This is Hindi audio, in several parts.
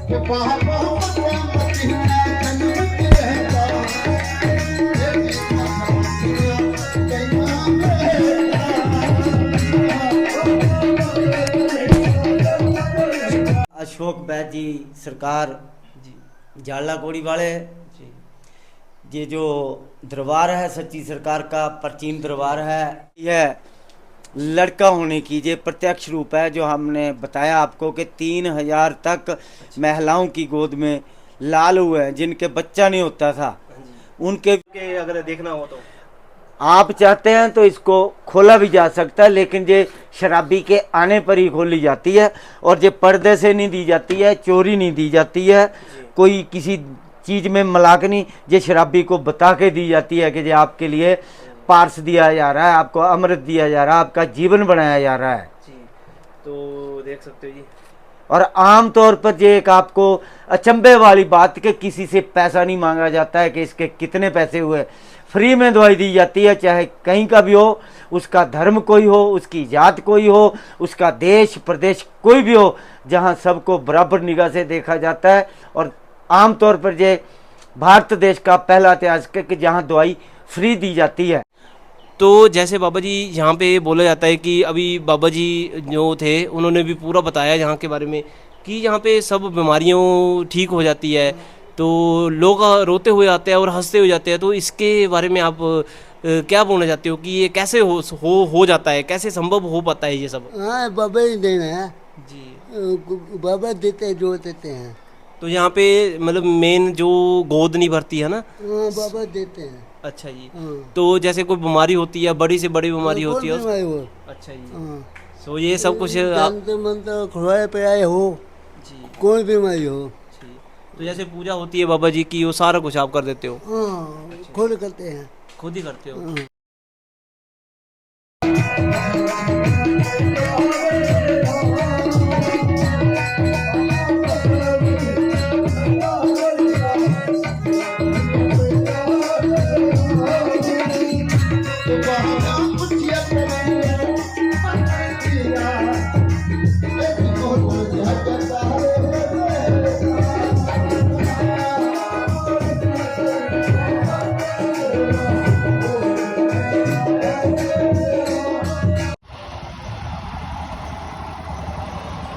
अशोक बैद जी सरकार जाड़ला कोड़ी वाले जी। ये जो दरबार है सच्ची सरकार का प्राचीन दरबार है, यह लड़का होने की ये प्रत्यक्ष रूप है। जो हमने बताया आपको कि 3000 तक महिलाओं की गोद में लाल हुए हैं जिनके बच्चा नहीं होता था, उनके अगर देखना हो तो आप चाहते हैं तो इसको खोला भी जा सकता है, लेकिन ये शराबी के आने पर ही खोली जाती है और ये पर्दे से नहीं दी जाती है, चोरी नहीं दी जाती है, कोई किसी चीज़ में मलाक नहीं। ये शराबी को बता के दी जाती है कि ये आपके लिए पार्स दिया जा रहा है, आपको अमृत दिया जा रहा है, आपका जीवन बनाया जा रहा है जी। तो देख सकते हो जी। और आम तौर पर ये एक आपको अचंभे वाली बात कि किसी से पैसा नहीं मांगा जाता है कि इसके कितने पैसे हुए, फ्री में दवाई दी जाती है, चाहे कहीं का भी हो, उसका धर्म कोई हो, उसकी जात कोई हो, उसका देश प्रदेश कोई भी हो, जहां सबको बराबर निगाह से देखा जाता है। और आम तौर पर ये भारत देश का पहला इतिहास है कि जहां दवाई फ्री दी जाती है। तो जैसे बाबा जी यहाँ पे बोला जाता है कि अभी बाबा जी जो थे उन्होंने भी पूरा बताया यहाँ के बारे में कि यहाँ पे सब बीमारियों ठीक हो जाती है, तो लोग रोते हुए आते हैं और हंसते हुए जाते हैं। तो इसके बारे में आप क्या बोलना चाहते हो कि ये कैसे हो जाता है, कैसे संभव हो पाता है ये सब? हाँ, बाबा ही देना है जी। बाबा देते हैं जो देते हैं। तो यहाँ पे मतलब मेन जो गोद नहीं भरती है ना, हाँ, बाबा देते हैं। अच्छा जी। हाँ। तो जैसे कोई बीमारी होती है, बड़ी से बड़ी बीमारी होती है वो। अच्छा जी। हाँ। तो ये सब कुछ जानते मन तो खुराए पे आए हो जी, कोई बीमारी हो जी। तो जैसे पूजा होती है बाबा जी की, वो सारा कुछ आप कर देते हो? हाँ, खुद करते हैं। खुद ही करते हो? हाँ।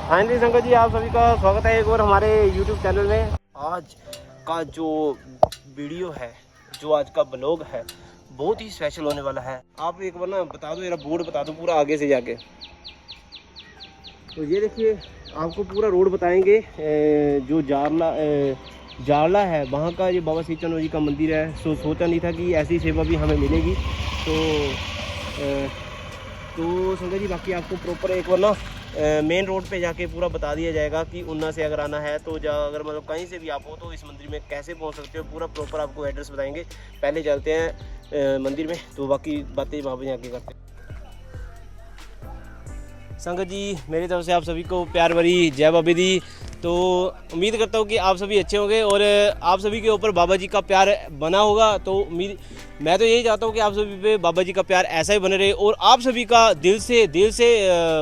हाँ जी संगत जी, आप सभी का स्वागत है एक बार हमारे YouTube चैनल में। आज का जो वीडियो है, जो आज का ब्लॉग है, बहुत ही स्पेशल होने वाला है। आप एक बार ना बता दो, मेरा बोर्ड बता दो पूरा आगे से जाके। तो ये देखिए, आपको पूरा रोड बताएंगे। जो जारला है वहाँ का ये बाबा श्री चंद्र जी का मंदिर है। सोचा नहीं था कि ऐसी सेवा भी हमें मिलेगी। तो संगत जी, बाकी आपको प्रॉपर एक बार ना मेन रोड पे जाके पूरा बता दिया जाएगा कि उन्ना से अगर आना है तो अगर मतलब कहीं से भी आप हो तो इस मंदिर में कैसे पहुंच सकते हो, पूरा प्रॉपर आपको एड्रेस बताएंगे। पहले चलते हैं मंदिर में, तो बाकी बातें वहाँ पे आके करते हैं। संगत जी, मेरी तरफ से आप सभी को प्यार भरी जय बाबा दी। तो उम्मीद करता हूँ कि आप सभी अच्छे होंगे और आप सभी के ऊपर बाबा जी का प्यार बना होगा। तो मैं तो यही चाहता हूँ कि आप सभी पे बाबा जी का प्यार ऐसा ही बने रहे। और आप सभी का दिल से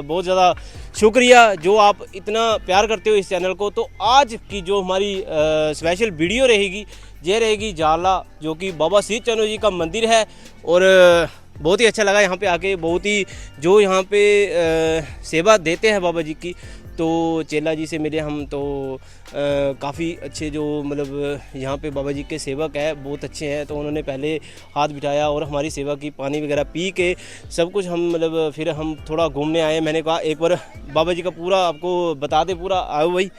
बहुत ज़्यादा शुक्रिया जो आप इतना प्यार करते हो इस चैनल को। तो आज की जो हमारी स्पेशल वीडियो रहेगी, ये रहेगी जारला, जो कि बाबा श्री चंद्र जी का मंदिर है। और बहुत ही अच्छा लगा यहाँ पे आके, बहुत ही जो यहाँ पे सेवा देते हैं बाबा जी की। तो चेला जी से मिले हम, तो काफ़ी अच्छे जो मतलब यहाँ पे बाबा जी के सेवक है, बहुत अच्छे हैं। तो उन्होंने पहले हाथ बिठाया और हमारी सेवा की, पानी वगैरह पी के सब कुछ हम मतलब फिर हम थोड़ा घूमने आए। मैंने कहा एक बार बाबा जी का पूरा आपको बता दे, पूरा आओ भाई।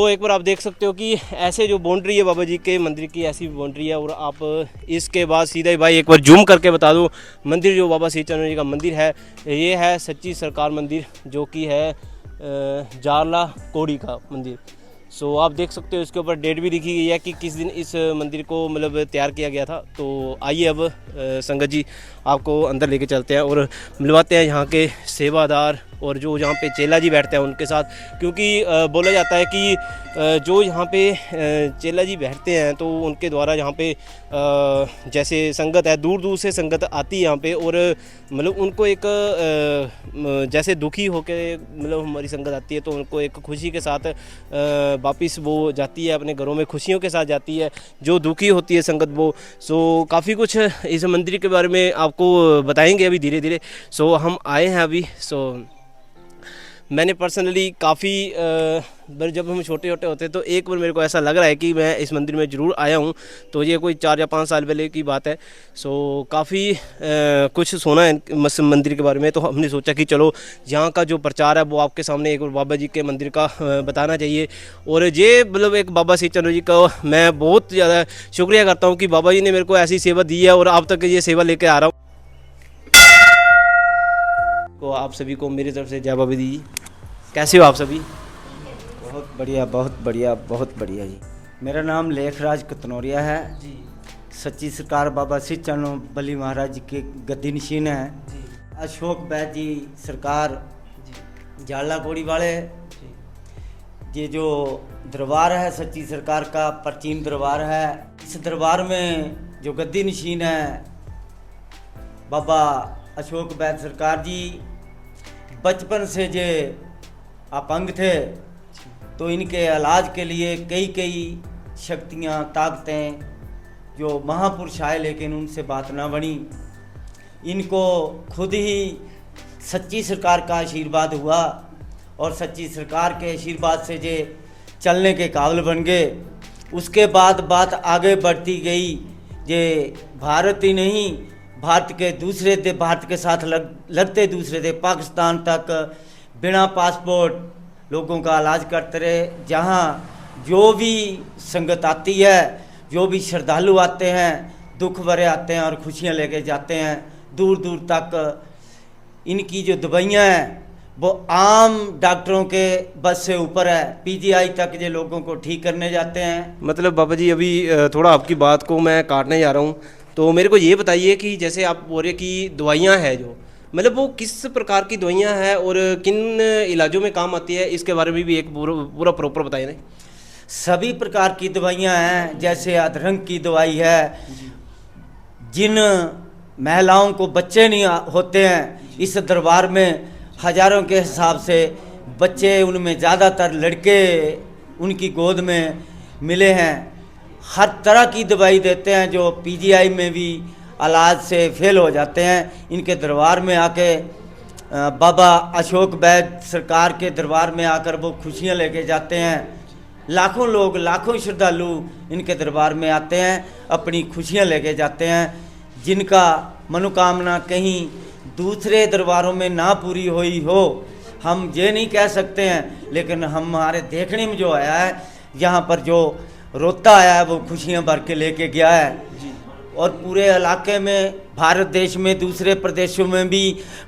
एक बार आप देख सकते हो कि ऐसे जो बाउंड्री है बाबा जी के मंदिर की, ऐसी बाउंड्री है। और आप इसके बाद सीधा ही भाई एक बार जूम करके बता दो, मंदिर जो बाबा श्री चंद्र जी का मंदिर है, ये है सच्ची सरकार मंदिर, जो कि है जारला कोड़ी का मंदिर। आप देख सकते हो, इसके ऊपर डेट भी लिखी गई है कि किस दिन इस मंदिर को मतलब तैयार किया गया था। तो आइए अब संगत जी आपको अंदर लेके चलते हैं और मिलवाते हैं यहाँ के सेवादार और जो यहाँ पे चेला जी बैठते हैं उनके साथ, क्योंकि बोला जाता है कि जो यहाँ पे चेला जी बैठते हैं तो उनके द्वारा यहाँ पे जैसे संगत है, दूर दूर से संगत आती है यहाँ पे, और मतलब उनको एक जैसे दुखी होके मतलब हमारी संगत आती है तो उनको एक खुशी के साथ वापस वो जाती है अपने घरों में, खुशियों के साथ जाती है। जो दुखी होती है संगत वो, सो काफ़ी कुछ इस मंदिर के बारे में आपको बताएंगे अभी धीरे धीरे। सो हम आए हैं अभी, सो मैंने पर्सनली काफ़ी बार जब हम छोटे छोटे होते तो एक बार मेरे को ऐसा लग रहा है कि मैं इस मंदिर में ज़रूर आया हूँ, तो ये कोई 4 या 5 साल पहले की बात है। सो काफ़ी कुछ सुना है मंदिर के बारे में, तो हमने सोचा कि चलो यहाँ का जो प्रचार है वो आपके सामने एक बार बाबा जी के मंदिर का बताना चाहिए। और ये मतलब एक बाबा श्री चंद्र जी का मैं बहुत ज़्यादा शुक्रिया करता हूँ कि बाबा जी ने मेरे को ऐसी सेवा दी है और अब तक ये सेवा लेके आ रहा हूँ। तो आप सभी को मेरी तरफ से जय बाबा दी। कैसे हो आप सभी? बहुत बढ़िया, बहुत बढ़िया, बहुत बढ़िया जी। मेरा नाम लेखराज कतनौरिया है जी। सच्ची सरकार बाबा श्री चरण बली महाराज जी के गद्दी नशीन है जी। अशोक बैद जी सरकार जी, जाला कोड़ी वाले जी। ये जो दरबार है सच्ची सरकार का प्राचीन दरबार है। इस दरबार में जो गद्दी नशीन है बाबा अशोक बैद सरकार जी, बचपन से जे अपंग थे तो इनके इलाज के लिए कई कई शक्तियाँ ताकतें जो महापुरुष आए लेकिन उनसे बात ना बनी। इनको खुद ही सच्ची सरकार का आशीर्वाद हुआ और सच्ची सरकार के आशीर्वाद से जे चलने के काबिल बन गए। उसके बाद बात आगे बढ़ती गई। जे भारत ही नहीं, भारत के साथ लगते दूसरे थे पाकिस्तान तक बिना पासपोर्ट लोगों का इलाज करते रहे। जहाँ जो भी संगत आती है, जो भी श्रद्धालु आते हैं, दुख भरे आते हैं और खुशियाँ लेके जाते हैं दूर दूर तक। इनकी जो दवाइयाँ हैं वो आम डॉक्टरों के बस से ऊपर है। पीजीआई तक ये लोगों को ठीक करने जाते हैं। मतलब बाबा जी अभी थोड़ा आपकी बात को मैं काटने जा रहा हूँ, तो मेरे को ये बताइए कि जैसे आप बोल रहे कि दवाइयाँ हैं जो, मतलब वो किस प्रकार की दवाइयाँ हैं और किन इलाजों में काम आती है, इसके बारे में भी एक पूरा प्रॉपर बताइए ना। सभी प्रकार की दवाइयाँ हैं। जैसे अधरंग की दवाई है, जिन महिलाओं को बच्चे नहीं होते हैं इस दरबार में हजारों के हिसाब से बच्चे, उनमें ज़्यादातर लड़के उनकी गोद में मिले हैं। हर तरह की दवाई देते हैं जो पीजीआई में भी इलाज से फेल हो जाते हैं। इनके दरबार में आके बाबा अशोक बैद सरकार के दरबार में आकर वो खुशियाँ लेके जाते हैं। लाखों लोग, लाखों श्रद्धालु इनके दरबार में आते हैं, अपनी खुशियाँ लेके जाते हैं। जिनका मनोकामना कहीं दूसरे दरबारों में ना पूरी हुई हो, हम ये नहीं कह सकते हैं, लेकिन हमारे देखने में जो आया है, यहाँ पर जो रोता आया है वो खुशियाँ भर के लेके गया है जी। और पूरे इलाके में, भारत देश में, दूसरे प्रदेशों में भी,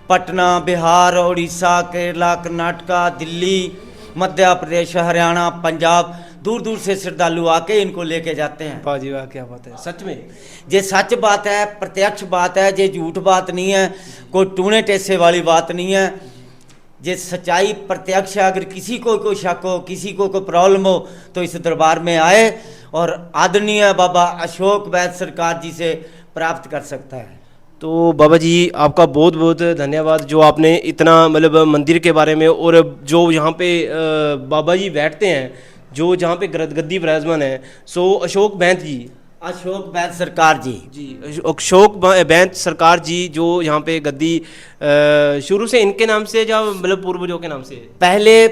पटना, बिहार, उड़ीसा, केरला, कर्नाटका, दिल्ली, मध्य प्रदेश, हरियाणा, पंजाब, दूर दूर से श्रद्धालु आके इनको लेके जाते हैं। वाह जी वाह, क्या बात है, सच में ये सच बात है, प्रत्यक्ष बात है, ये झूठ बात नहीं है, कोई टूने टेसे वाली बात नहीं है। ये सच्चाई प्रत्यक्ष है। अगर किसी को कोई शक हो, किसी को कोई प्रॉब्लम हो तो इस दरबार में आए और आदरणीय बाबा अशोक बैद सरकार जी से प्राप्त कर सकता है। तो बाबा जी आपका बहुत बहुत धन्यवाद जो आपने इतना मतलब मंदिर के बारे में, और जो यहाँ पे बाबा जी बैठते हैं, जो जहाँ पे गद्दी विराजमान है, सो अशोक बैद जी, अशोक बैद सरकार जी अशोक बैद सरकार जी जो यहाँ पे गद्दी शुरू से इनके नाम से या मतलब पूर्वजों के नाम से? पहले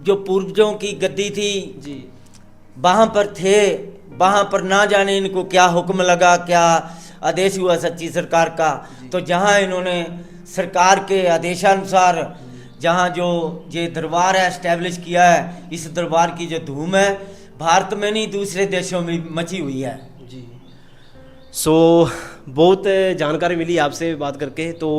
जो पूर्वजों की गद्दी थी जी, वहाँ पर थे। वहाँ पर ना जाने इनको क्या हुक्म लगा, क्या आदेश हुआ सच्ची सरकार का, तो जहाँ इन्होंने सरकार के आदेशानुसार जहाँ जो ये दरबार है एस्टेब्लिश किया है, इस दरबार की जो धूम है भारत में नहीं दूसरे देशों में मची हुई है जी। सो बहुत जानकारी मिली आपसे बात करके। तो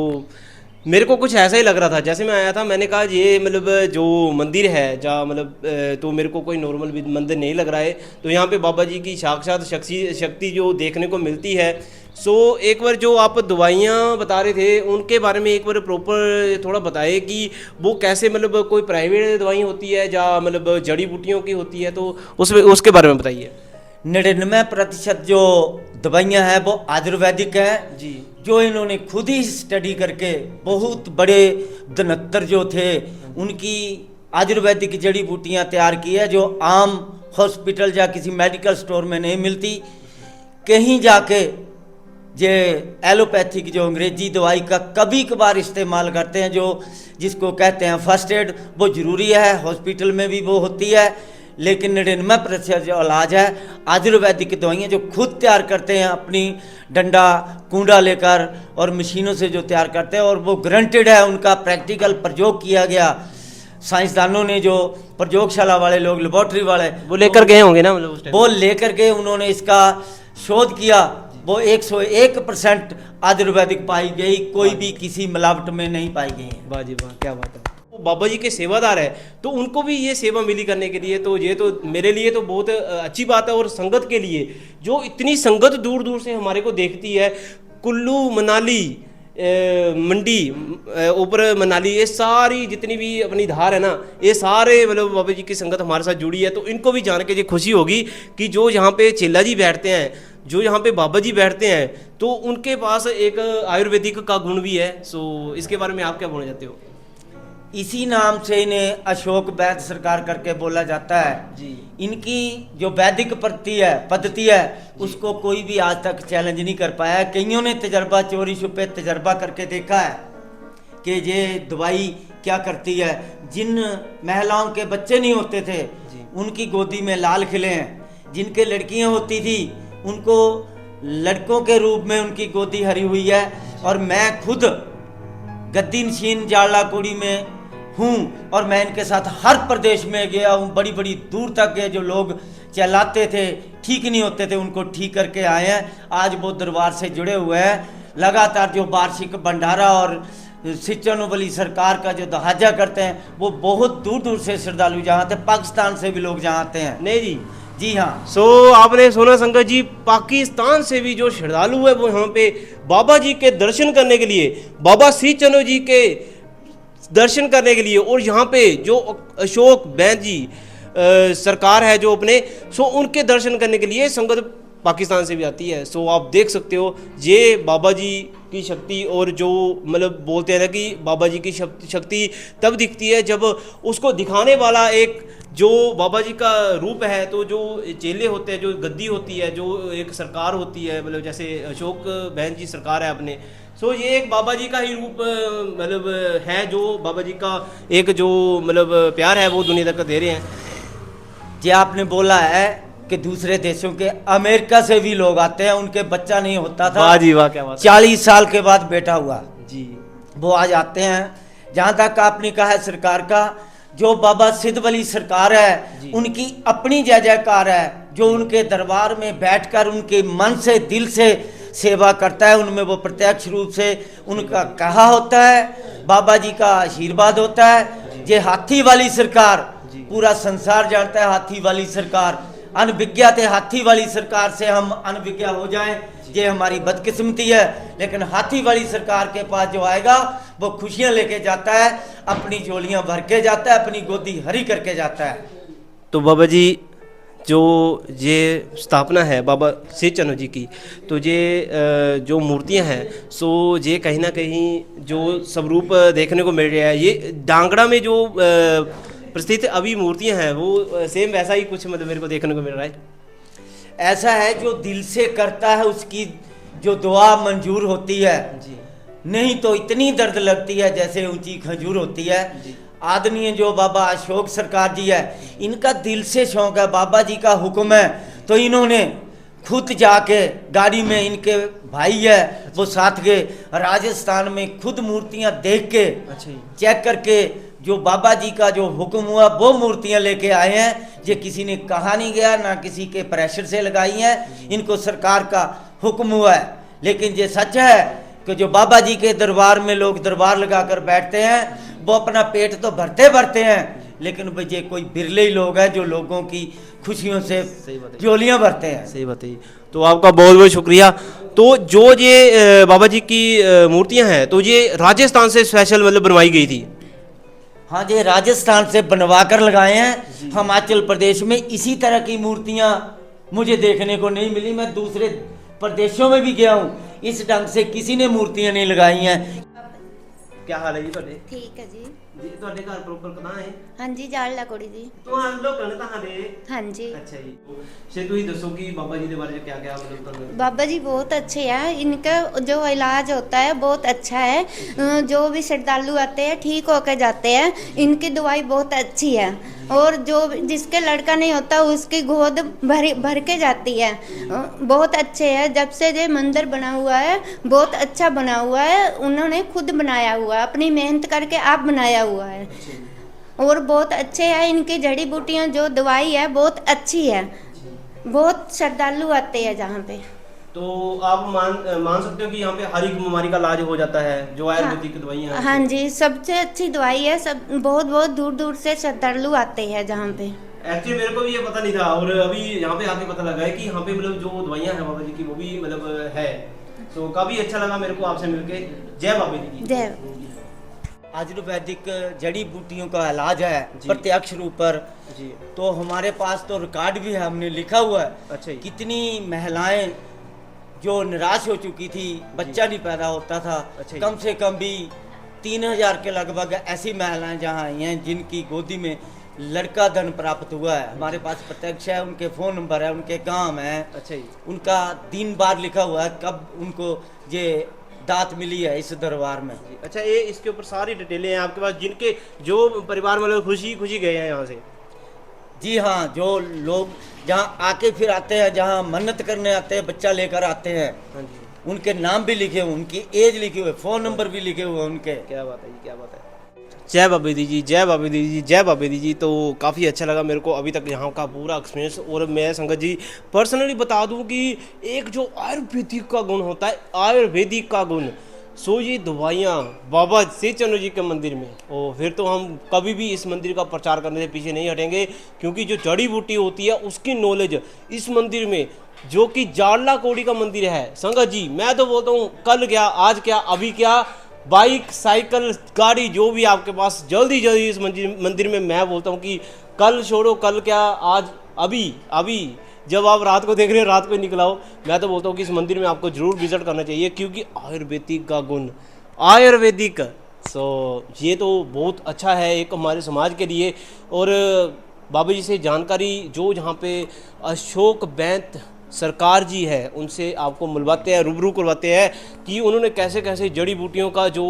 मेरे को कुछ ऐसा ही लग रहा था। जैसे मैं आया था मैंने कहा ये मतलब जो मंदिर है जहाँ मतलब तो मेरे को कोई नॉर्मल मंदिर नहीं लग रहा है। तो यहाँ पे बाबा जी की साक्षात शक्ति जो देखने को मिलती है। सो एक बार जो आप दवाइयाँ बता रहे थे उनके बारे में एक बार प्रॉपर थोड़ा बताइए कि वो कैसे मतलब कोई प्राइवेट दवाई होती है या मतलब जड़ी बूटियों की होती है, तो उसके बारे में बताइए। 99% जो दवाइयाँ हैं वो आयुर्वेदिक है जी जो इन्होंने खुद ही स्टडी करके बहुत बड़े धनत्तर जो थे उनकी आयुर्वेदिक जड़ी बूटियाँ तैयार की है जो आम हॉस्पिटल या किसी मेडिकल स्टोर में नहीं मिलती। कहीं जाके ये एलोपैथिक जो अंग्रेजी दवाई का कभी कभार इस्तेमाल करते हैं जो जिसको कहते हैं फर्स्ट एड, वो ज़रूरी है, हॉस्पिटल में भी वो होती है। लेकिन 99% जो इलाज है आयुर्वेदिक दवाइयाँ जो खुद तैयार करते हैं अपनी डंडा कूड़ा लेकर और मशीनों से जो तैयार करते हैं, और वो गारंटेड है, उनका प्रैक्टिकल प्रयोग किया गया। साइंसदानों ने जो प्रयोगशाला वाले लोग लेबोरेटरी वाले वो लेकर गए होंगे ना, मतलब उस टाइम वो लेकर के उन्होंने इसका शोध किया। वो 101% आयुर्वेदिक पाई गई, कोई भी किसी मिलावट में नहीं पाई गई है। वाह जी वाह, क्या बात है। वो बाबा जी के सेवादार है तो उनको भी ये सेवा मिली करने के लिए, तो ये तो मेरे लिए तो बहुत अच्छी बात है। और संगत के लिए जो इतनी संगत दूर दूर से हमारे को देखती है, कुल्लू मनाली मंडी ऊपर मनाली, ये सारी जितनी भी अपनी धार है ना, ये सारे मतलब बाबा जी की संगत हमारे साथ जुड़ी है। तो इनको भी जान के ये खुशी होगी कि जो यहाँ पे चेला जी बैठते हैं, जो यहाँ पे बाबा जी बैठते हैं, तो उनके पास एक आयुर्वेदिक का गुण भी है। सो इसके बारे में आप क्या बोलना चाहते हो? इसी नाम से इन्हें अशोक वैद्य सरकार करके बोला जाता है जी। इनकी जो वैदिक पद्धति है उसको कोई भी आज तक चैलेंज नहीं कर पाया है। कईयों ने तजर्बा चोरी छुपे तजर्बा करके देखा है कि ये दवाई क्या करती है। जिन महिलाओं के बच्चे नहीं होते थे उनकी गोदी में लाल खिले हैं, जिनके लड़कियां होती थी उनको लड़कों के रूप में उनकी गोदी हरी हुई है। और मैं खुद गद्दी नशीन जाड़ला कोड़ी में हूँ और मैं इनके साथ हर प्रदेश में गया हूँ, बड़ी बड़ी दूर तक गए। जो लोग चलाते थे ठीक नहीं होते थे उनको ठीक करके आए हैं। आज वो दरबार से जुड़े हुए हैं। लगातार जो वार्षिक भंडारा और सिंचनोवली सरकार का जो दहाजा करते हैं वो बहुत दूर दूर से श्रद्धालु जहाँ आते हैं, पाकिस्तान से भी लोग जहाँ आते हैं। नहीं जी, जी हाँ। सो आपने सुना संगत जी, पाकिस्तान से भी जो श्रद्धालु है वो यहाँ पे बाबा जी के दर्शन करने के लिए, बाबा श्री चंद्र जी के दर्शन करने के लिए, और यहाँ पे जो अशोक वैद्य जी सरकार है जो अपने, सो उनके दर्शन करने के लिए संगत पाकिस्तान से भी आती है। सो आप देख सकते हो ये बाबा जी की शक्ति, और जो मतलब बोलते हैं ना कि बाबा जी की शक्ति तब दिखती है जब उसको दिखाने वाला एक जो बाबा जी का रूप है। तो जो चेले होते हैं, जो गद्दी होती है, जो एक सरकार होती है, मतलब जैसे अशोक वैद्य जी सरकार है अपने, सो ये एक बाबा जी का ही रूप मतलब है, जो बाबा जी का एक जो मतलब प्यार है वो दुनिया तक दे रहे हैं। जी आपने बोला है कि दूसरे देशों के अमेरिका से भी लोग आते हैं, उनके बच्चा नहीं होता था। वाह जी वाह, क्या बात है। 40 साल के बाद बेटा हुआ जी, वो आज आते हैं। जहाँ तक आपने कहा है सरकार का, जो बाबा सिद्ध वली सरकार है उनकी अपनी जय जयकार है। जो उनके दरबार में बैठकर उनके मन से दिल से सेवा करता है, उनमें वो प्रत्यक्ष रूप से उनका कहा होता है, बाबा जी का आशीर्वाद होता है। ये हाथी वाली सरकार पूरा संसार जानता है। हाथी वाली सरकार अनभिज्ञा थे, हाथी वाली सरकार से हम अनभिज्ञा हो जाएं, ये हमारी बदकिस्मती है। लेकिन हाथी वाली सरकार के पास जो आएगा वो खुशियां लेके जाता है, अपनी झोलियां भर के जाता है, अपनी गोदी हरी करके जाता है। तो बाबा जी जो ये स्थापना है बाबा श्री चंद्र जी की, तो ये जो मूर्तियां हैं, सो ये कहीं ना कहीं जो स्वरूप देखने को मिल रहा है, ये डांगड़ा में जो प्रस्थित अभी मूर्तियां हैं वो सेम वैसा ही कुछ मतलब मेरे को देखने को मिल रहा है। ऐसा है जो दिल से करता है उसकी जो दुआ मंजूर होती है जी। नहीं तो इतनी दर्द लगती है जैसे ऊंची खजूर होती है। आदरणीय जो बाबा अशोक सरकार जी है, इनका दिल से शौक है, बाबा जी का हुक्म है, तो इन्होंने खुद जाके गाड़ी में, इनके भाई है वो साथ गए, राजस्थान में खुद मूर्तियां देख के चेक करके जो बाबा जी का जो हुक्म हुआ वो मूर्तियां लेके आए हैं। ये किसी ने कहा नहीं गया, ना किसी के प्रेशर से लगाई हैं, इनको सरकार का हुक्म हुआ है। लेकिन ये सच है कि जो बाबा जी के दरबार में लोग दरबार लगाकर बैठते हैं वो अपना पेट तो भरते भरते हैं, लेकिन भाई ये कोई बिरले ही लोग हैं जो लोगों की खुशियों से सही बात है। झोलियां भरते हैं। सही बात है। तो आपका बहुत बहुत शुक्रिया। तो जो ये बाबा जी की मूर्तियां हैं तो ये राजस्थान से स्पेशल मतलब बनवाई गई थी? हाँ, ये राजस्थान से बनवा कर लगाए हैं। हिमाचल प्रदेश में इसी तरह की मूर्तियां मुझे देखने को नहीं मिली। मैं दूसरे प्रदेशों में भी गया हूँ, इस ढंग से किसी ने मूर्तियां नहीं लगाई हैं। क्या हाल है जी ਤੁਹਾਡੇ? ठीक है जी। ਜੀ ਤੁਹਾਡੇ ਘਰ ਪ੍ਰੋਪਰ ਕਦਾਂ ਹੈ? हाँ जी, जाड़ला कुड़ी जी। ਤੁਹਾਨੂੰ ਲੋਕਾਂ ਨੇ ਤਾਂ ਦੇ। हाँ जी। ਅੱਛਾ ਜੀ। ਸੇ ਤੁਸੀਂ ਦੱਸੋ ਕਿ ਬਾਬਾ ਜੀ ਦੇ ਬਾਰੇ ਚ क्या मतलब ਤੁਹਾਨੂੰ? बाबा जी बहुत अच्छे हैं, इनका जो इलाज होता है बहुत अच्छा है। जो भी श्रद्धालु आते हैं ठीक होकर जाते हैं, इनकी दवाई बहुत अच्छी है। और जो जिसके लड़का नहीं होता उसकी गोद भर के जाती है। बहुत अच्छे है। जब से ये मंदिर बना हुआ है बहुत अच्छा बना हुआ है, उन्होंने खुद बनाया हुआ है, अपनी मेहनत करके आप बनाया हुआ है। और बहुत अच्छे है, इनकी जड़ी बूटियाँ जो दवाई है बहुत अच्छी है। बहुत श्रद्धालु आते हैं जहाँ पे। तो आप मान सकते हो कि यहाँ पे हर एक बीमारी का इलाज हो जाता है जो आयुर्वेदिक दवाइयाँ हैं? हाँ जी, सबसे अच्छी दवाई है। सब बहुत बहुत दूर दूर से श्रद्धालु आते हैं जहाँ पे। एक्चुअली मेरे को भी ये पता नहीं था और अभी यहाँ पे आके पता लगा है कि यहाँ पे मतलब जो दवाइयाँ हैं बाबा जी की वो भी मतलब है। तो काफी अच्छा लगा मेरे को आपसे मिलके। जय बाबा जी की जय। आयुर्वेदिक जड़ी बूटियों का इलाज है जी। प्रत्यक्ष रूप पर। जी। तो हमारे पास तो रिकॉर्ड भी है, हमने लिखा हुआ है। अच्छा जी। कितनी महिलाएं जो निराश हो चुकी थी, बच्चा नहीं पैदा होता था, अच्छा जी। कम से कम भी 3000 के लगभग ऐसी महिलाएं जहां आई हैं जिनकी गोदी में लड़का धन प्राप्त हुआ है। हमारे पास प्रत्यक्ष है, उनके फोन नंबर है, उनके काम है, अच्छा जी। उनका 3 बार लिखा हुआ है कब उनको ये दात मिली है इस दरबार में। अच्छा, ये इसके ऊपर सारी डिटेलें हैं आपके पास जिनके जो परिवार मतलब खुशी खुशी गए हैं यहाँ से? जी हाँ, जो लोग जहाँ आके फिर आते हैं, जहाँ मन्नत करने आते हैं, बच्चा लेकर आते हैं, हाँ जी। उनके नाम भी लिखे हुए, उनकी एज लिखे हुए, फोन नंबर भी लिखे हुए उनके। क्या बात है जी, क्या बात है। जय बाबा दी जी, जय बाबा दी जी, जय बाबा दी जी। तो काफ़ी अच्छा लगा मेरे को अभी तक यहाँ का पूरा एक्सपीरियंस। और मैं संगत जी पर्सनली बता दूँ कि एक जो आयुर्वेदिक का गुण होता है, आयुर्वेदिक का गुण, सो ये दवाइयाँ बाबा श्री चंद्र जी के मंदिर में, और फिर तो हम कभी भी इस मंदिर का प्रचार करने से पीछे नहीं हटेंगे, क्योंकि जो जड़ी बूटी होती है उसकी नॉलेज इस मंदिर में, जो कि जाड़ला कोड़ी का मंदिर है संगत जी, मैं तो बोलता हूँ कल क्या, आज क्या, अभी क्या, बाइक, साइकिल, गाड़ी जो भी आपके पास, जल्दी जल्दी इस मंदिर में, मैं बोलता हूँ कि कल छोड़ो, कल क्या, आज, अभी जब आप रात को देख रहे हो, रात को निकला हो, मैं तो बोलता हूँ कि इस मंदिर में आपको जरूर विजिट करना चाहिए, क्योंकि आयुर्वेदिक का गुण, आयुर्वेदिक, सो ये तो बहुत अच्छा है एक हमारे समाज के लिए। और बाबा जी से जानकारी जो यहाँ पे अशोक बैंत सरकार जी है उनसे आपको मिलवाते हैं, रूबरू करवाते हैं कि उन्होंने कैसे कैसे जड़ी बूटियों का जो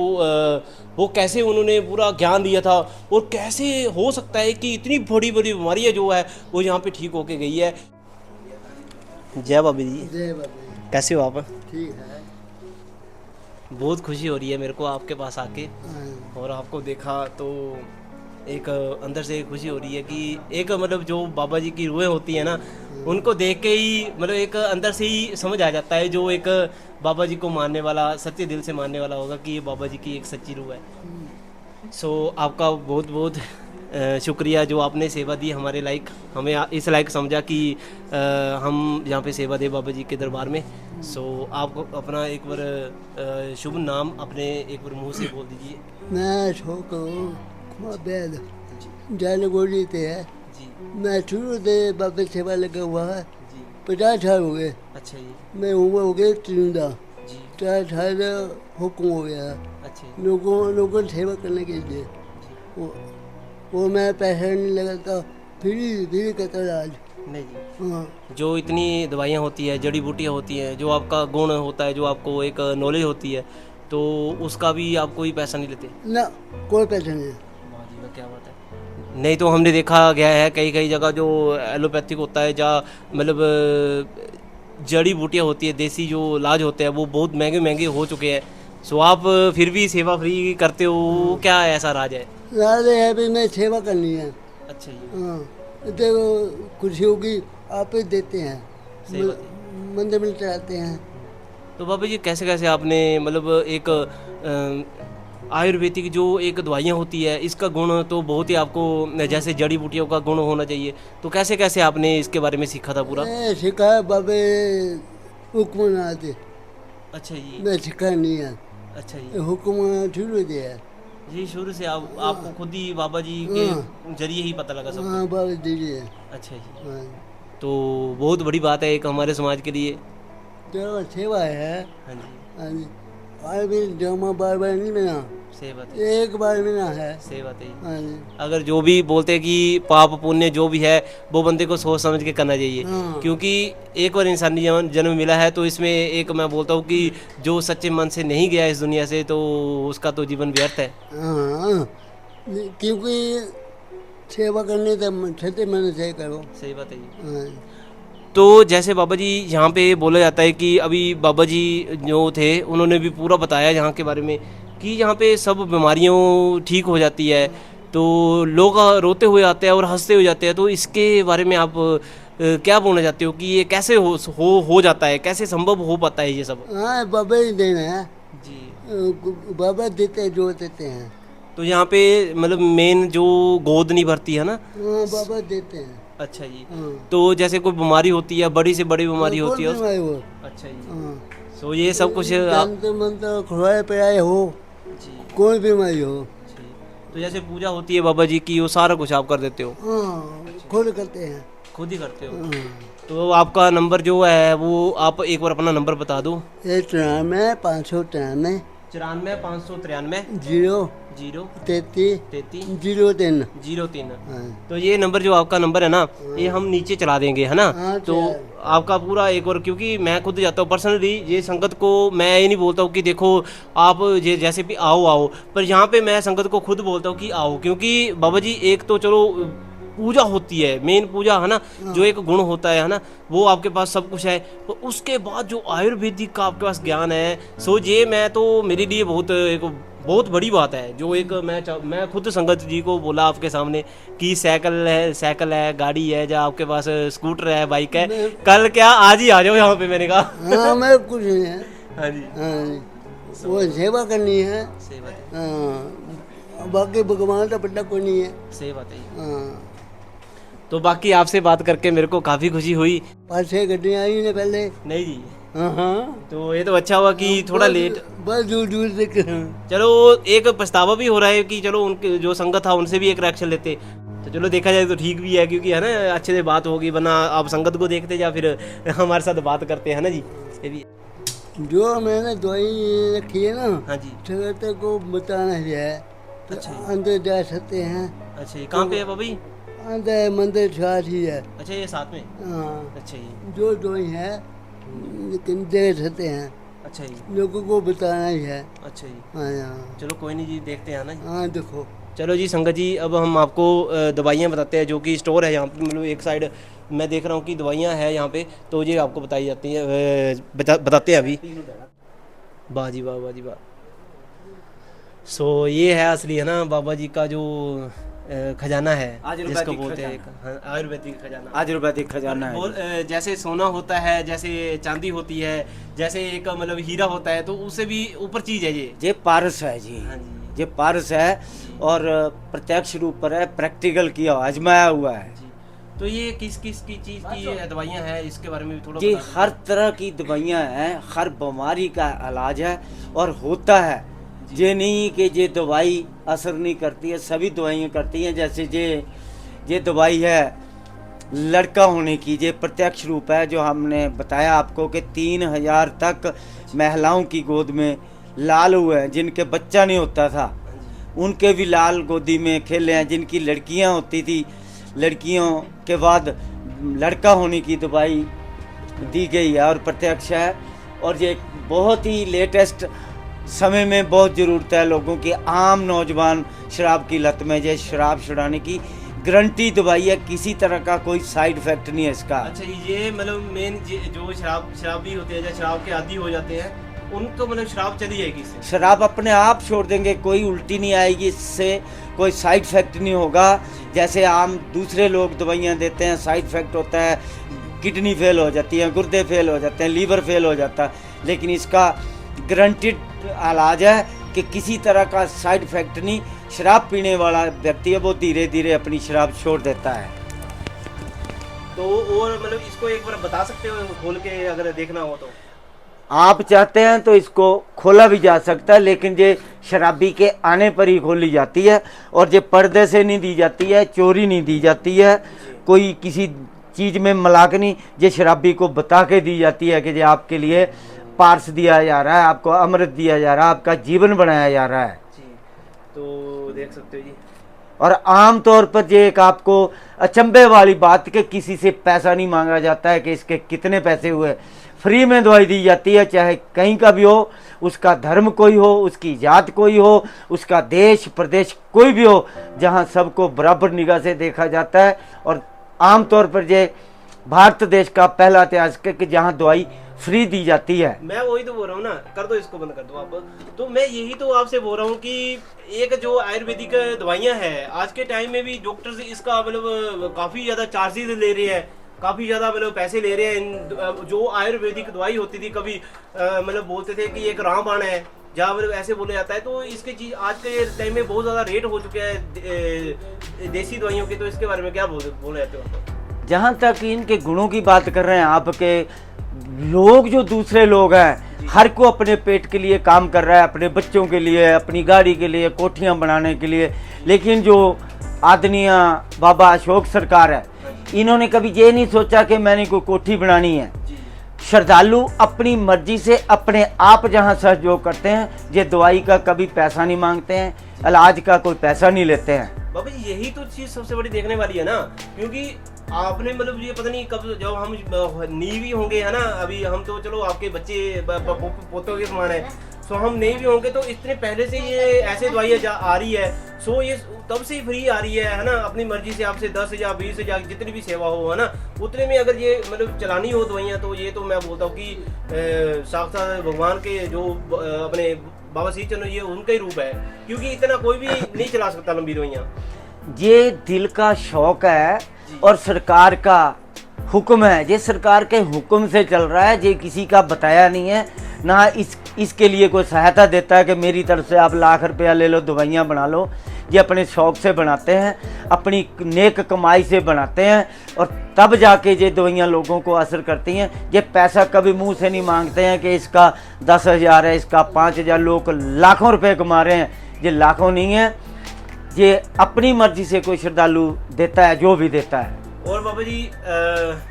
वो कैसे उन्होंने पूरा ज्ञान दिया था, और कैसे हो सकता है कि इतनी बड़ी बड़ी बीमारियाँ जो है वो यहाँ पे ठीक होके गई है। जय बाबा जी। जय बाबा। कैसे हो आप? ठीक है। बहुत खुशी हो रही है मेरे को आपके पास आके, हाँ। और आपको देखा तो एक अंदर से खुशी हो रही है कि एक मतलब जो बाबा जी की रूहें होती है ना, उनको देख के ही मतलब एक अंदर से ही समझ आ जाता है, जो एक बाबा जी को मानने वाला, सच्चे दिल से मानने वाला होगा कि ये बाबा जी की एक सच्ची रूह है। सो आपका बहुत बहुत शुक्रिया जो आपने सेवा दी हमारे लायक, हमें इस लायक समझा कि हम यहाँ पे सेवा दे बाबा जी के दरबार में। सो आप अपना एक बार शुभ नाम अपने एक बार मुंह से बोल दीजिए। मैं छोको बैद जाल गोली थे है जी मैं शुरू से बाबा सेवा लगा हुआ है। जी। 50 साल हो गए। अच्छा जी। मैं उम्र हो गई 53। जी। 4 साल हुक्म हो गया अच्छा जी। लोगों की सेवा करने के लिए। वो मैं पैसा नहीं लगाता, फ्री करता इलाज। नहीं जी। हाँ। जो इतनी दवाइयाँ होती है, जड़ी बूटियाँ होती हैं, जो आपका गुण होता है, जो आपको एक नॉलेज होती है, तो उसका भी आप कोई पैसा नहीं लेते? ना, कोई पैसा नहीं। वाह जी वाह, क्या बात है। नहीं तो हमने देखा गया है कई कई जगह जो एलोपैथिक होता है, जहाँ मतलब जड़ी बूटियाँ होती है, देसी जो इलाज होते हैं वो बहुत महंगे महंगे हो चुके हैं। सो आप फिर भी सेवा फ्री करते हो, क्या ऐसा राज है? राज है भी मैं सेवा करनी है। अच्छा जी। हाँ, देखो खुशी होगी आप ही देते हैं, सही बात है। मंदिर में चढ़ाते हैं। तो बाबा जी कैसे कैसे आपने मतलब एक आयुर्वेदिक जो एक दवाइयाँ होती है इसका गुण तो बहुत ही आपको जैसे जड़ी बूटियों का गुण होना चाहिए, तो कैसे कैसे आपने इसके बारे में सीखा था पूरा? मैं सिखा बाबे हुक्म आते, अच्छा जी। मैं सिखा नहीं है, अच्छा जी। हुक्म शुरू दिया। जी शुरू से आपको खुद ही बाबा जी के जरिए ही पता लगा सब हाँ बाबा दीजिए। कुछ? अच्छा जी। हाँ, तो बहुत बड़ी बात है एक हमारे समाज के लिए। चलो सेवा है। हाँ जी। हाँ जी, और भी जमा बार बार नहीं मिला, सही बात है। एक बार मिला है। सही बात है जी। हाँ जी। अगर जो भी बोलते हैं कि पाप पुण्य जो भी है वो बंदे को सोच समझ के करना चाहिए, हाँ। क्योंकि एक बार इंसानी जन्म मिला है तो इसमें एक मैं बोलता हूँ कि जो सच्चे मन से नहीं गया इस दुनिया से तो उसका तो जीवन व्यर्थ है। हाँ, क्योंकि सेवा करने तो सच्चे मन से करो। सही बात है जी। हाँ, तो जैसे बाबा जी यहाँ पे बोला जाता है कि अभी बाबा जी जो थे उन्होंने भी पूरा बताया यहाँ के बारे में कि यहाँ पे सब बीमारियों ठीक हो जाती है, तो लोग रोते हुए आते हैं और हंसते हुए जाते हैं, तो इसके बारे में आप क्या बोलना चाहते हो कि ये कैसे हो जाता है, कैसे संभव हो पाता है ये सब? हाँ बाबा ही देना है। जी। बाबा देते जो देते हैं। तो यहाँ पे मतलब मेन जो गोद नहीं भरती है ना? हाँ बाबा देते हैं। अच्छा जी। हाँ। तो जैसे कोई बीमारी होती है, बड़ी से बड़ी बीमारी कौन होती है बीमारी हो? अच्छा जी। हाँ, तो ये सब कुछ आप जानते मन तो खुआए पिलाए हो, जी कोई बीमारी हो। जी। तो जैसे पूजा होती है बाबा जी की वो सारा कुछ आप कर देते हो? हाँ खुद करते हैं। खुद ही करते हो? हाँ, तो आपका नंबर जो है वो आप एक बार अपना नंबर बता दो। 93 चौरानवे 593 जीरो 0 33 33 03। 03। हाँ, तो ये नंबर जो आपका नंबर है ना ये हम नीचे चला देंगे है ना? हाँ, तो आपका पूरा एक और, क्योंकि मैं खुद जाता हूँ पर्सनली ये संगत को, मैं ये नहीं बोलता हूँ कि देखो आप ये जैसे भी आओ, पर यहाँ पे मैं संगत को खुद बोलता हूँ कि आओ, क्योंकि बाबा जी एक तो चलो पूजा होती है, मेन पूजा है ना, जो एक गुण होता है ना, वो आपके पास सब कुछ है, तो उसके बाद जो आयुर्वेदिक का आपके पास ज्ञान है, सो ये मैं तो मेरे लिए बहुत बड़ी बात है। जो एक मैं खुद संगत जी को बोला आपके सामने कि साइकिल है गाड़ी है, या आपके पास स्कूटर है बाइक है, कल क्या आज ही आ जाओ यहाँ पे, मैंने कहा। हाँ मैं कुछ नहीं है। हाँ जी। हाँ जी, वो सेवा करनी है। सही बात है। हाँ, बाकी भगवान का बड़ा कोई नहीं है। सही बात है। हाँ, तो बाकी आपसे बात करके मेरे को काफ़ी खुशी हुई। 5-6 गड्डियाँ आई ने पहले। नहीं जी। हाँ हाँ, तो ये तो अच्छा हुआ कि थोड़ा लेट। बस दूर दूर तक। चलो एक पछतावा भी हो रहा है कि चलो उनके जो संगत था उनसे भी एक रिएक्शन लेते, तो चलो देखा जाए तो ठीक भी है, क्योंकि है ना अच्छे से बात होगी, वरना आप संगत को देखते या फिर हमारे साथ बात करते हैं ना जी, ये भी। जो मैंने दवाई रखी है ना, हाँ जी। संगत को बताना है तो अच्छा जी। अंदर जा सकते हैं। अच्छा ये कहाँ पे है बाबा जी? अंदर मंदिर साथ ही है। अच्छा ये साथ में? हाँ, अच्छा जी। जो दवाई है लेकिन दे सकते हैं, अच्छा जी। लोगों को बताना ही है। अच्छा जी। हाँ हाँ चलो कोई नहीं जी, देखते हैं ना जी। हाँ, देखो चलो जी संगत जी, अब हम आपको दवाइयाँ बताते हैं, जो कि स्टोर है यहाँ पे, मतलब एक साइड मैं देख रहा हूँ कि दवाइयाँ हैं यहाँ पे, तो ये आपको बताई जाती हैं, बताते हैं अभी। वाह जी वाह, वाह जी वाह। सो ये है असली है ना बाबा जी का जो खजाना है, जिसको बोलते हैं हाँ, आयुर्वेदिक खजाना। आयुर्वेदिक खजाना है। जैसे सोना होता है, जैसे चांदी होती है, जैसे एक मतलब हीरा होता है, तो उससे भी ऊपर चीज़ है ये पारस है जी। हाँ जी। ये पारस है और प्रत्यक्ष रूप पर है, प्रैक्टिकल किया आजमाया हुआ है जी। तो ये किस किस की चीज़ की दवाइयाँ हैं, इसके बारे में भी थोड़ा ये बता दीजिए। हर तरह की दवाइयाँ हैं, हर बीमारी का इलाज है और होता है। ये नहीं कि ये दवाई असर नहीं करती है, सभी दवाइयाँ करती हैं। जैसे ये दवाई है लड़का होने की, ये प्रत्यक्ष रूप है, जो हमने बताया आपको कि 3000 तक महिलाओं की गोद में लाल हुए हैं, जिनके बच्चा नहीं होता था उनके भी लाल गोदी में खेले हैं, जिनकी लड़कियां होती थी लड़कियों के बाद लड़का होने की दवाई दी गई है और प्रत्यक्ष है। और ये बहुत ही लेटेस्ट समय में बहुत ज़रूरत है लोगों की। आम नौजवान शराब की लत में, ये शराब छुड़ाने की गारंटी दवाई है, किसी तरह का कोई साइड इफेक्ट नहीं है इसका। अच्छा ये मतलब मेन जो शराबी होते हैं, जो शराब के आदी हो जाते हैं, उनको मतलब शराब चली जाएगी इससे? शराब अपने आप छोड़ देंगे, कोई उल्टी नहीं आएगी इससे, कोई साइड इफेक्ट नहीं होगा। जैसे आम दूसरे लोग दवाइयाँ देते हैं साइड इफेक्ट होता है, किडनी फेल हो जाती है, गुर्दे फेल हो जाते हैं, लीवर फेल हो जाता है। लेकिन इसका गारंटीड इलाज है कि किसी तरह का साइड इफेक्ट नहीं। शराब पीने वाला व्यक्ति है वो धीरे धीरे अपनी शराब छोड़ देता है। तो और मतलब इसको एक बार बता सकते हो खोल के अगर देखना हो तो? आप चाहते हैं तो इसको खोला भी जा सकता है, लेकिन ये शराबी के आने पर ही खोली जाती है और ये पर्दे से नहीं दी जाती है, चोरी नहीं दी जाती है, कोई किसी चीज़ में मलाक नहीं। ये शराबी को बता के दी जाती है कि ये आपके लिए पार्स दिया जा रहा है, आपको अमृत दिया जा रहा है, आपका जीवन बनाया जा रहा है। जी, तो देख सकते हो जी। और आम तौर पर ये एक आपको अचंभे वाली बात कि किसी से पैसा नहीं मांगा जाता है कि इसके कितने पैसे हुए। फ्री में दवाई दी जाती है, चाहे कहीं का भी हो, उसका धर्म कोई हो, उसकी जात कोई हो, उसका देश प्रदेश कोई भी हो, जहां सबको बराबर निगाह से देखा जाता है। और आम तौर पर ये भारत देश का पहला इतिहास है कि जहां दवाई फ्री दी जाती है। मैं वही तो बोल रहा हूँ ना, कर दो इसको, बंद कर दो आप। तो मैं यही तो आपसे बोल रहा हूँ कि एक जो आयुर्वेदिक दवाइयाँ हैं आज के टाइम में भी डॉक्टर्स इसका मतलब काफ़ी ज़्यादा चार्जेस ले रहे हैं, काफ़ी ज़्यादा मतलब पैसे ले रहे हैं। जो आयुर्वेदिक दवाई होती थी कभी मतलब बोलते थे कि एक रामबाण है, जहाँ मतलब ऐसे बोला जाता है। तो इसकी चीज़ आज के टाइम में बहुत ज़्यादा रेट हो चुके हैं देसी दवाइयों के। तो इसके बारे में क्या बोल रहे थे आप? जहाँ तक इनके गुणों की बात कर रहे हैं आपके लोग, जो दूसरे लोग हैं, हर को अपने पेट के लिए काम कर रहा है, अपने बच्चों के लिए, अपनी गाड़ी के लिए, कोठियाँ बनाने के लिए। लेकिन जो आदरणीय बाबा अशोक सरकार है, इन्होंने कभी ये नहीं सोचा कि मैंने कोई कोठी बनानी है। श्रद्धालु अपनी मर्जी से अपने आप जहाँ सहयोग करते हैं, ये दवाई का कभी पैसा नहीं मांगते हैं, इलाज का कोई पैसा नहीं लेते हैं। बाबा जी यही तो चीज़ सबसे बड़ी देखने वाली है ना, क्योंकि आपने मतलब ये पता नहीं कब जब हम नीवी होंगे है ना, अभी हम तो चलो आपके बच्चे पोतों के समान है, सो हम नहीं भी होंगे तो इतने पहले से ये ऐसे दवाइयाँ आ रही है। सो ये तब से ही फ्री आ रही है ना, अपनी मर्जी से आपसे 10,000 20,000 जितनी भी सेवा हो है ना, उतने में अगर ये मतलब चलानी हो दवाइयाँ, तो ये तो मैं बोलता हूँ कि साक्षात भगवान के जो अपने बाबा श्री चंद्र ये उनका ही रूप है, क्योंकि इतना कोई भी नहीं चला सकता लंबी दवाइयाँ। ये दिल का शौक है और सरकार का हुक्म है, ये सरकार के हुक्म से चल रहा है, ये किसी का बताया नहीं है ना। इसके लिए कोई सहायता देता है कि मेरी तरफ से आप लाख रुपया ले लो, दवाइयाँ बना लो। ये अपने शौक से बनाते हैं, अपनी नेक कमाई से बनाते हैं और तब जाके ये दवाइयाँ लोगों को असर करती हैं। ये पैसा कभी मुंह से नहीं मांगते हैं कि इसका 10,000 है, इसका 5,000। लोग लाखों रुपए कमा रहे हैं, ये लाखों नहीं है, ये अपनी मर्जी से कोई श्रद्धालु देता है जो भी देता है। और बाबा जी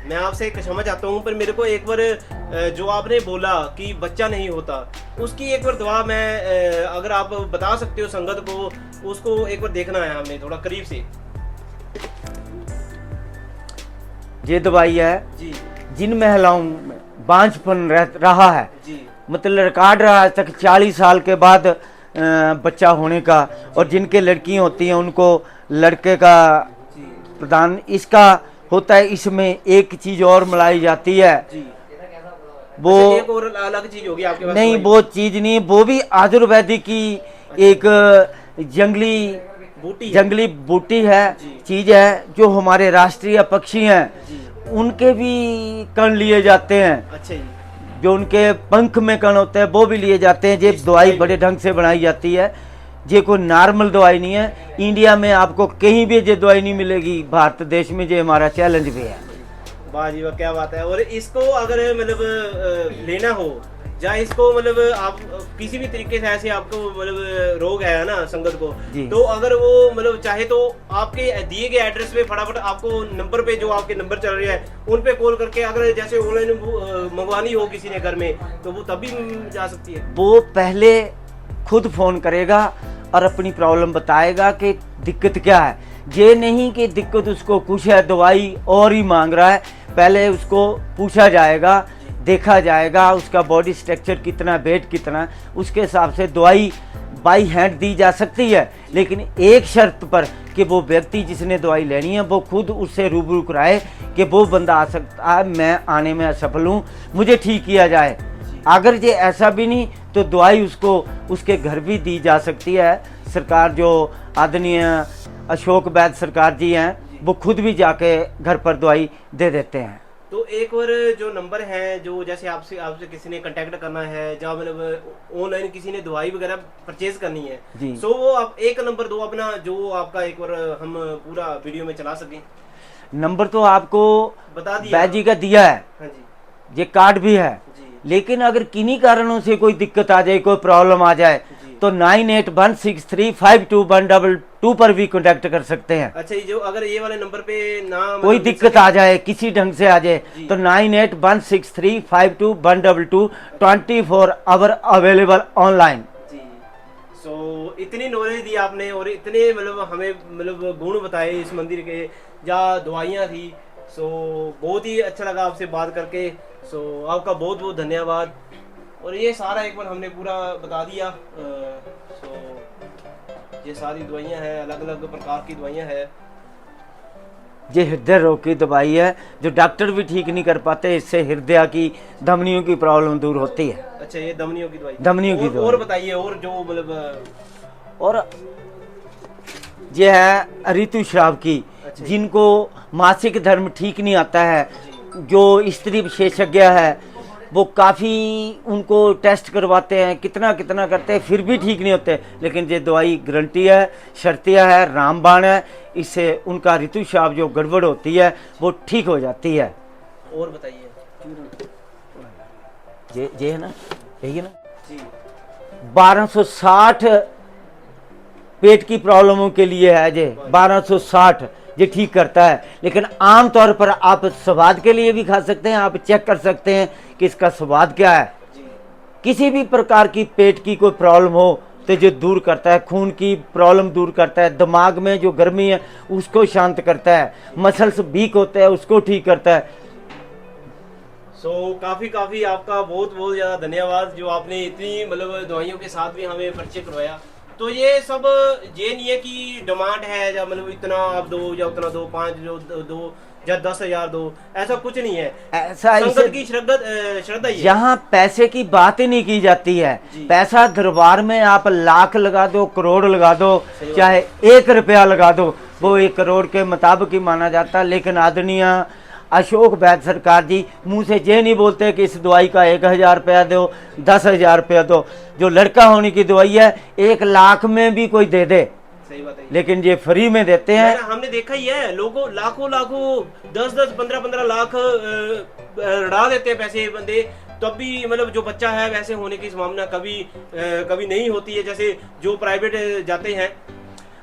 मैं आपसे क्षमा चाहता हूँ, पर मेरे को एक बार जो आपने बोला कि बच्चा नहीं होता, उसकी एक बार दवा मैं अगर आप बता सकते हो संगत को, उसको एक बार देखना है हमें थोड़ा करीब से। ये दवाई है जी, जिन महिलाओं में बांझपन रहा है, जी, मतलब रिकॉर्ड रहा आज तक 40 साल के बाद बच्चा होने का, और जिनके लड़कियां होती हैं उनको लड़के का प्रदान इसका होता है। इसमें एक चीज और मिलाई जाती है, जी। वो अच्छा, एक और अलग चीज होगी आपके पास? नहीं, वो चीज नहीं, वो भी आयुर्वेदिक की एक जंगली बूटी है, चीज है, जो हमारे राष्ट्रीय पक्षी हैं उनके भी कण लिए जाते हैं। अच्छा जी। जो उनके पंख में कण होते हैं वो भी लिए जाते हैं। ये दवाई बड़े ढंग से बनाई जाती है, ये कोई नॉर्मल दवाई नहीं है। इंडिया में आपको कहीं भी ये दवाई नहीं मिलेगी, भारत देश में ये हमारा चैलेंज भी है। वाह जी वाह, क्या बात है। और इसको अगर मतलब लेना हो, या इसको मतलब आप किसी भी तरीके से ऐसे आपको मतलब रोग है ना संगत को, तो अगर वो मतलब चाहे तो आपके दिए गए एड्रेस पे फटाफट आपको नंबर पे, जो आपके नंबर चल रहे हैं उन पे कॉल करके, अगर जैसे ऑनलाइन मंगवानी हो किसी ने घर में, तो वो तभी जा सकती है। वो पहले खुद फोन करेगा और अपनी प्रॉब्लम बताएगा कि दिक्कत क्या है। ये नहीं कि दिक्कत उसको कुछ है, दवाई और ही मांग रहा है। पहले उसको पूछा जाएगा, देखा जाएगा उसका बॉडी स्ट्रक्चर कितना, वेट कितना, उसके हिसाब से दवाई बाई हैंड दी जा सकती है। लेकिन एक शर्त पर कि वो व्यक्ति जिसने दवाई लेनी है वो खुद उससे रूबरू कराए कि वो बंदा आ सकता है, मैं आने में असफल हूँ, मुझे ठीक किया जाए। अगर ये ऐसा भी नहीं तो दवाई उसको उसके घर भी दी जा सकती है। सरकार जो आदरणीय अशोक वैद्य सरकार जी हैं, वो खुद भी जाके घर पर दवाई दे देते हैं। तो एक और जो नंबर है, जो जैसे आपसे किसी ने कांटेक्ट करना है, जहाँ मतलब ऑनलाइन किसी ने दवाई वगैरह परचेज करनी है, जी। सो वो आप एक नंबर दो अपना, जो आपका एक बार हम पूरा वीडियो में चला सकें। नंबर तो आपको बता दिया बैजी का दिया है, हाँ जी ये कार्ड भी है, जी लेकिन अगर किन्हीं कारणों से कोई दिक्कत आ जाए, कोई प्रॉब्लम आ जाए, जी। तो 9816352122 पर भी कांटेक्ट कर सकते हैं। अच्छा, ये जो अगर ये वाले नंबर पे ना कोई मतलब दिक्कत आ जाए, किसी ढंग से आ जाए, जी। तो 9816352122 24 आवर अवेलेबल ऑनलाइन। जी। सो इतनी नॉलेज दी आपने और इतने मतलब हमें मतलब गुण बताए इस मंदिर के, जहाँ दवाइयाँ थी। सो बहुत ही अच्छा लगा आपसे बात करके। सो आपका बहुत बहुत धन्यवाद। और ये सारा एक बार हमने पूरा बता दिया। सो ये सारी दवाइयाँ हैं, अलग अलग प्रकार की दवाइयाँ हैं। ये हृदय रोग की दवाई है, जो डॉक्टर भी ठीक नहीं कर पाते। इससे हृदय की धमनियों की प्रॉब्लम दूर होती है। अच्छा, ये धमनियों की दवाई, धमनियों की दवाई। और बताइए, और जो मतलब और ये है ऋतुस्राव की, अच्छा। जिनको मासिक धर्म ठीक नहीं आता है, जो स्त्री विशेषज्ञ है, वो काफ़ी उनको टेस्ट करवाते हैं, कितना कितना करते हैं, फिर भी ठीक नहीं होते। लेकिन ये दवाई गारंटी है, शर्तिया है, रामबाण है, इससे उनका ऋतुस्राव जो गड़बड़ होती है वो ठीक हो जाती है। और बताइए ये है ना, यही है ना, जी। 1260 पेट की प्रॉब्लमों के लिए है। ये 1260 ये ठीक करता है। लेकिन आम तौर पर आप स्वाद के लिए भी खा सकते हैं। आप चेक कर सकते हैं कि इसका स्वाद क्या है। किसी भी प्रकार की पेट की कोई प्रॉब्लम हो तो जो दूर करता है, खून की प्रॉब्लम दूर करता है, दिमाग में जो गर्मी है उसको शांत करता है, मसल्स वीक होते हैं उसको ठीक करता है। सो काफ़ी आपका बहुत बहुत ज़्यादा धन्यवाद, जो आपने इतनी मतलब दवाइयों के साथ भी हमें परिचय करवाया। तो ये सब ये नहीं है कि डिमांड है या मतलब इतना आप दो या उतना दो, 5 दो या 10,000 दो, ऐसा कुछ नहीं है। ऐसा संगत की श्रद्धा ही है। यहाँ पैसे की बात ही नहीं की जाती है। पैसा दरबार में आप लाख लगा दो, करोड़ लगा दो, चाहे 1 रुपया लगा दो, वो 1 करोड़ के मुताबिक ही माना जाता है। लेकिन आदरणीय अशोक वैद्य सरकार जी मुंह से ये नहीं बोलते कि इस दवाई का 1,000 रुपया दो, 10,000 रुपया दो। जो लड़का होने की दवाई है 1 लाख में भी कोई दे दे, सही बात है। लेकिन ये फ्री में देते हैं। हमने देखा ही है, लोगों लाखों 10 15 लाख उड़ा देते हैं पैसे बंदे, तब भी मतलब जो बच्चा है वैसे होने की संभावना कभी नहीं होती है। जैसे जो प्राइवेट जाते हैं,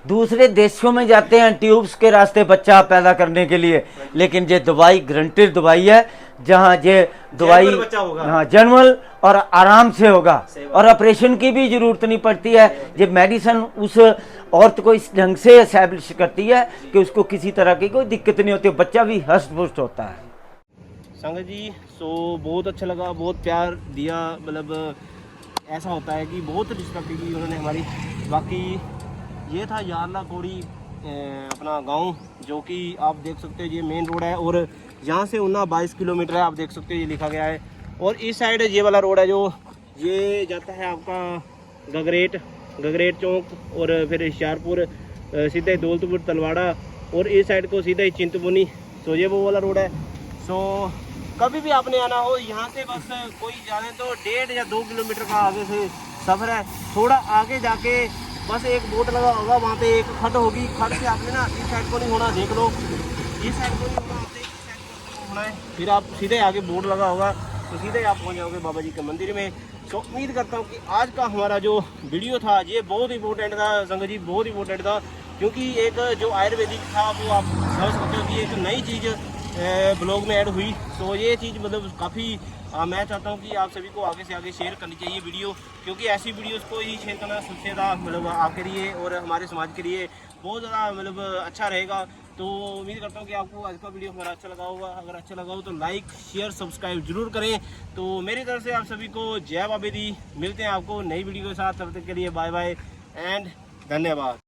दूसरे देशों में जाते हैं ट्यूब्स के रास्ते बच्चा पैदा करने के लिए, लेकिन ये दवाई गारंटेड दवाई है, जहाँ ये दवाई बच्चा होगा। हाँ जनरल और आराम से होगा, और ऑपरेशन की भी जरूरत नहीं पड़ती है। ये मेडिसिन उस औरत को इस ढंग से एस्टैब्लिश करती है कि उसको किसी तरह की कोई दिक्कत नहीं होती, बच्चा भी हष्ट पुष्ट होता है। संगत जी, सो बहुत अच्छा लगा, बहुत प्यार दिया। मतलब ऐसा होता है कि बहुत रिस्पेक्ट की उन्होंने हमारी। बाकी ये था यारला कोड़ी अपना गांव, जो कि आप देख सकते हो ये मेन रोड है, और यहाँ से उन्ना 22 किलोमीटर है। आप देख सकते हो ये लिखा गया है। और इस साइड ये वाला रोड है जो ये जाता है आपका गगरेट चौक, और फिर होशियारपुर, सीधे दौलतपुर तलवाड़ा, और इस साइड को सीधा ही चिंतपुर्नी। सो ये वो वाला रोड है। सो कभी भी आपने आना हो यहाँ से, बस कोई जाने तो 1.5 या 2 किलोमीटर का आगे से सफ़र है। थोड़ा आगे जाके बस एक बोर्ड लगा होगा, वहाँ पे एक खट होगी। खट से आपने ना इस साइड को नहीं होना, देख लो इस साइड को नहीं होना, आपने इस साइड को होना है। फिर आप सीधे आगे बोर्ड लगा होगा तो सीधे आप पहुँच जाओगे बाबा जी के मंदिर में। तो उम्मीद करता हूँ कि आज का हमारा जो वीडियो था ये बहुत इंपॉर्टेंट था संगत जी, बहुत इंपॉर्टेंट था। क्योंकि एक जो आयुर्वेदिक था वो आप समझ सकते हो कि एक नई चीज़ ब्लॉग में ऐड हुई। तो ये चीज़ मतलब काफ़ी मैं चाहता हूँ कि आप सभी को आगे से आगे शेयर करनी चाहिए वीडियो, क्योंकि ऐसी वीडियोस को ही शेयर करना सबसे ज़्यादा मतलब आपके लिए और हमारे समाज के लिए बहुत ज़्यादा मतलब अच्छा रहेगा। तो उम्मीद करता हूँ कि आपको आज का वीडियो हमारा अच्छा लगा होगा। अगर अच्छा लगा हो तो लाइक शेयर सब्सक्राइब जरूर करें। तो मेरी तरफ से आप सभी को जय बाबा दी। मिलते हैं आपको नई वीडियो के साथ, तब तक के लिए बाय बाय एंड धन्यवाद।